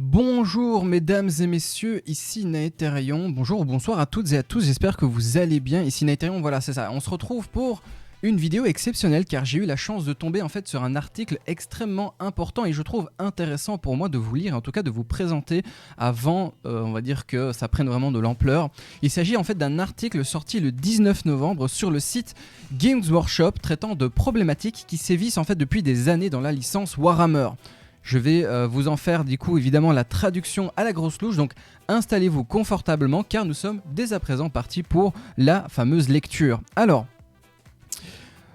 Bonjour mesdames et messieurs, ici Naetherion. Bonjour ou bonsoir à toutes et à tous, j'espère que vous allez bien. Ici Naetherion, voilà c'est ça, on se retrouve pour une vidéo exceptionnelle car j'ai eu la chance de tomber en fait sur un article extrêmement important et je trouve intéressant pour moi de vous lire, en tout cas de vous présenter avant, on va dire que ça prenne vraiment de l'ampleur. Il s'agit en fait d'un article sorti le 19 novembre sur le site Games Workshop traitant de problématiques qui sévissent en fait depuis des années dans la licence Warhammer. Je vais vous en faire du coup évidemment la traduction à la grosse louche, donc installez-vous confortablement car nous sommes dès à présent partis pour la fameuse lecture. Alors,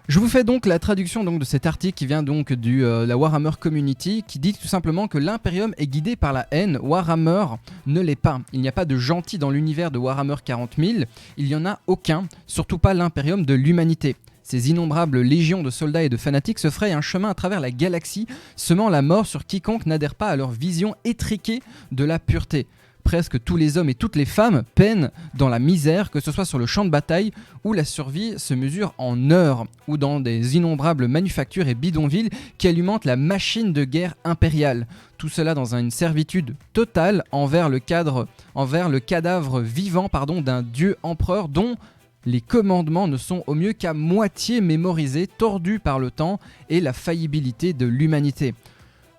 je vous fais donc la traduction de cet article qui vient donc de la Warhammer Community qui dit tout simplement que l'Imperium est guidé par la haine, Warhammer ne l'est pas. Il n'y a pas de gentil dans l'univers de Warhammer 40 000, il n'y en a aucun, surtout pas l'Imperium de l'humanité. Ces innombrables légions de soldats et de fanatiques se frayent un chemin à travers la galaxie, semant la mort sur quiconque n'adhère pas à leur vision étriquée de la pureté. Presque tous les hommes et toutes les femmes peinent dans la misère, que ce soit sur le champ de bataille où la survie se mesure en heures, ou dans des innombrables manufactures et bidonvilles qui alimentent la machine de guerre impériale. Tout cela dans une servitude totale envers le cadavre vivant d'un dieu empereur dont les commandements ne sont au mieux qu'à moitié mémorisés, tordus par le temps et la faillibilité de l'humanité.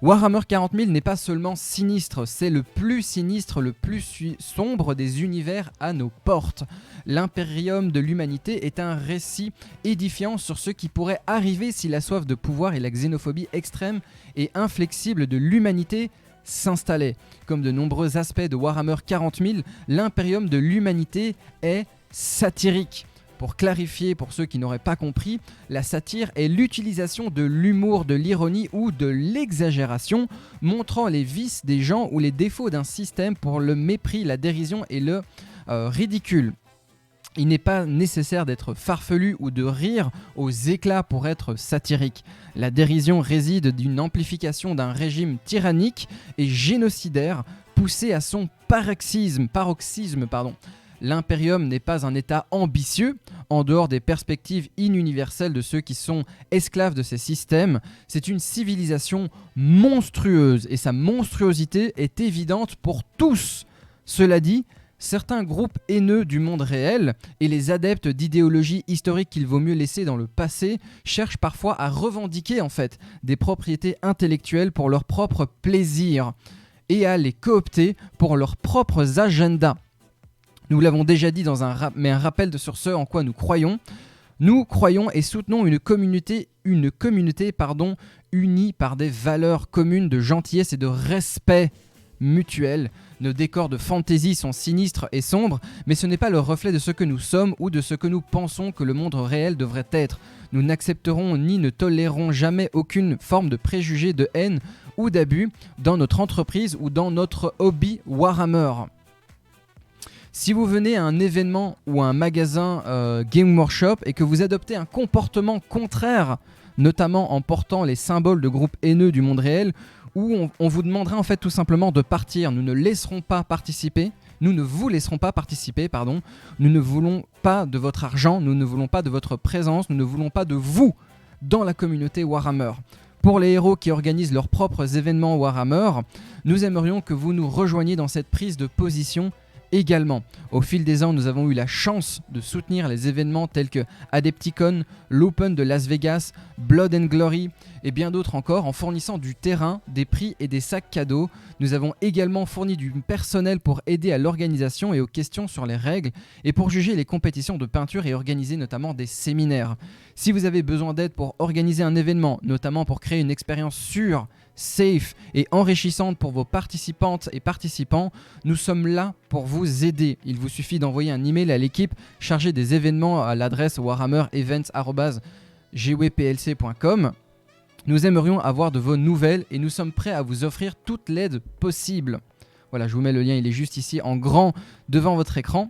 Warhammer 40 000 n'est pas seulement sinistre, c'est le plus sinistre, le plus sombre des univers à nos portes. L'Imperium de l'humanité est un récit édifiant sur ce qui pourrait arriver si la soif de pouvoir et la xénophobie extrême et inflexible de l'humanité s'installaient. Comme de nombreux aspects de Warhammer 40 000, l'Imperium de l'humanité est satirique. Pour clarifier pour ceux qui n'auraient pas compris, la satire est l'utilisation de l'humour, de l'ironie ou de l'exagération, montrant les vices des gens ou les défauts d'un système pour le mépris, la dérision et le ridicule. Il n'est pas nécessaire d'être farfelu ou de rire aux éclats pour être satirique. La dérision réside d'une amplification d'un régime tyrannique et génocidaire poussé à son paroxysme. L'Imperium n'est pas un État ambitieux, en dehors des perspectives inuniverselles de ceux qui sont esclaves de ces systèmes. C'est une civilisation monstrueuse, et sa monstruosité est évidente pour tous. Cela dit, certains groupes haineux du monde réel et les adeptes d'idéologies historiques qu'il vaut mieux laisser dans le passé cherchent parfois à revendiquer en fait des propriétés intellectuelles pour leur propre plaisir et à les coopter pour leurs propres agendas. Nous l'avons déjà dit mais un rappel sur ce en quoi nous croyons. Nous croyons et soutenons une communauté unie par des valeurs communes de gentillesse et de respect mutuel. Nos décors de fantasy sont sinistres et sombres, mais ce n'est pas le reflet de ce que nous sommes ou de ce que nous pensons que le monde réel devrait être. Nous n'accepterons ni ne tolérerons jamais aucune forme de préjugé, de haine ou d'abus dans notre entreprise ou dans notre hobby Warhammer. Si vous venez à un événement ou à un magasin Game Workshop et que vous adoptez un comportement contraire, notamment en portant les symboles de groupes haineux du monde réel, où on vous demandera en fait tout simplement de partir, nous ne vous laisserons pas participer, nous ne voulons pas de votre argent, nous ne voulons pas de votre présence, nous ne voulons pas de vous dans la communauté Warhammer. Pour les héros qui organisent leurs propres événements Warhammer, nous aimerions que vous nous rejoigniez dans cette prise de position également. Au fil des ans, nous avons eu la chance de soutenir les événements tels que Adepticon, l'Open de Las Vegas, Blood and Glory et bien d'autres encore en fournissant du terrain, des prix et des sacs cadeaux. Nous avons également fourni du personnel pour aider à l'organisation et aux questions sur les règles et pour juger les compétitions de peinture et organiser notamment des séminaires. Si vous avez besoin d'aide pour organiser un événement, notamment pour créer une expérience sûre, safe et enrichissante pour vos participantes et participants, nous sommes là pour vous aider. Il vous suffit d'envoyer un email à l'équipe chargée des événements à l'adresse warhammerevents@gwplc.com. Nous aimerions avoir de vos nouvelles et nous sommes prêts à vous offrir toute l'aide possible. Voilà, je vous mets le lien, il est juste ici en grand devant votre écran.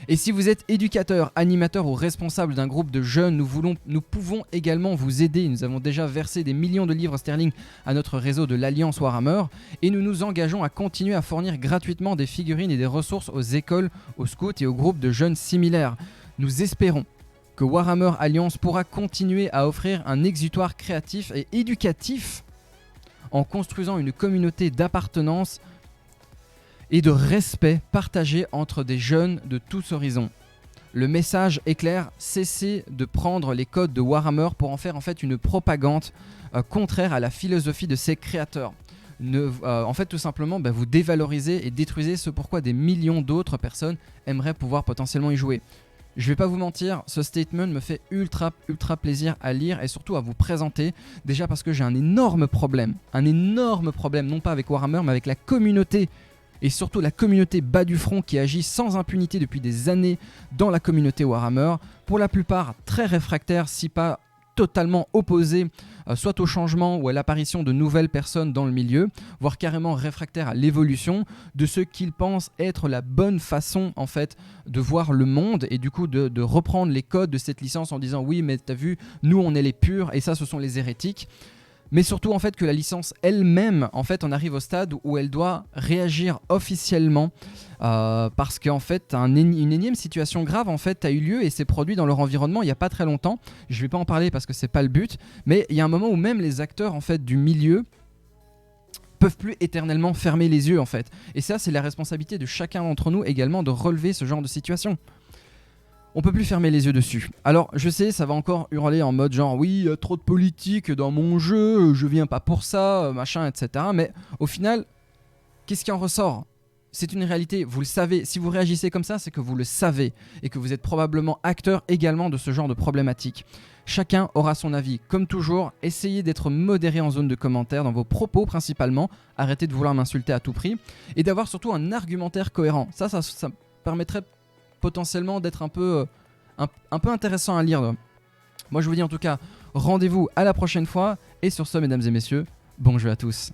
Et si vous êtes éducateur, animateur ou responsable d'un groupe de jeunes, nous pouvons également vous aider. Nous avons déjà versé des millions de livres sterling à notre réseau de l'Alliance Warhammer et nous nous engageons à continuer à fournir gratuitement des figurines et des ressources aux écoles, aux scouts et aux groupes de jeunes similaires. Nous espérons que Warhammer Alliance pourra continuer à offrir un exutoire créatif et éducatif en construisant une communauté d'appartenance et de respect partagé entre des jeunes de tous horizons. Le message est clair, cessez de prendre les codes de Warhammer pour en faire en fait une propagande contraire à la philosophie de ses créateurs. En fait, tout simplement, vous dévalorisez et détruisez ce pourquoi des millions d'autres personnes aimeraient pouvoir potentiellement y jouer. Je vais pas vous mentir, ce statement me fait ultra plaisir à lire et surtout à vous présenter, déjà parce que j'ai un énorme problème, non pas avec Warhammer mais avec la communauté, et surtout la communauté bas du front qui agit sans impunité depuis des années dans la communauté Warhammer, pour la plupart très réfractaires si pas totalement opposés soit au changement ou à l'apparition de nouvelles personnes dans le milieu, voire carrément réfractaires à l'évolution de ce qu'ils pensent être la bonne façon en fait de voir le monde, et du coup de reprendre les codes de cette licence en disant oui mais t'as vu, nous on est les purs et ça ce sont les hérétiques. Mais surtout en fait que la licence elle-même, en fait on arrive au stade où elle doit réagir officiellement parce qu'en fait une énième situation grave en fait a eu lieu et s'est produit dans leur environnement il n'y a pas très longtemps. Je vais pas en parler parce que c'est pas le but, mais il y a un moment où même les acteurs en fait du milieu peuvent plus éternellement fermer les yeux en fait. Et ça c'est la responsabilité de chacun d'entre nous également de relever ce genre de situation. On peut plus fermer les yeux dessus. Alors je sais, ça va encore hurler en mode genre oui, il y a trop de politique dans mon jeu, je viens pas pour ça, machin, etc. Mais au final, qu'est-ce qui en ressort ? C'est une réalité, vous le savez. Si vous réagissez comme ça, c'est que vous le savez et que vous êtes probablement acteur également de ce genre de problématique. Chacun aura son avis. Comme toujours, essayez d'être modéré en zone de commentaires, dans vos propos principalement. Arrêtez de vouloir m'insulter à tout prix et d'avoir surtout un argumentaire cohérent. Ça permettrait potentiellement d'être un peu intéressant à lire. Moi je vous dis en tout cas rendez-vous à la prochaine fois, et sur ce mesdames et messieurs, bon jeu à tous.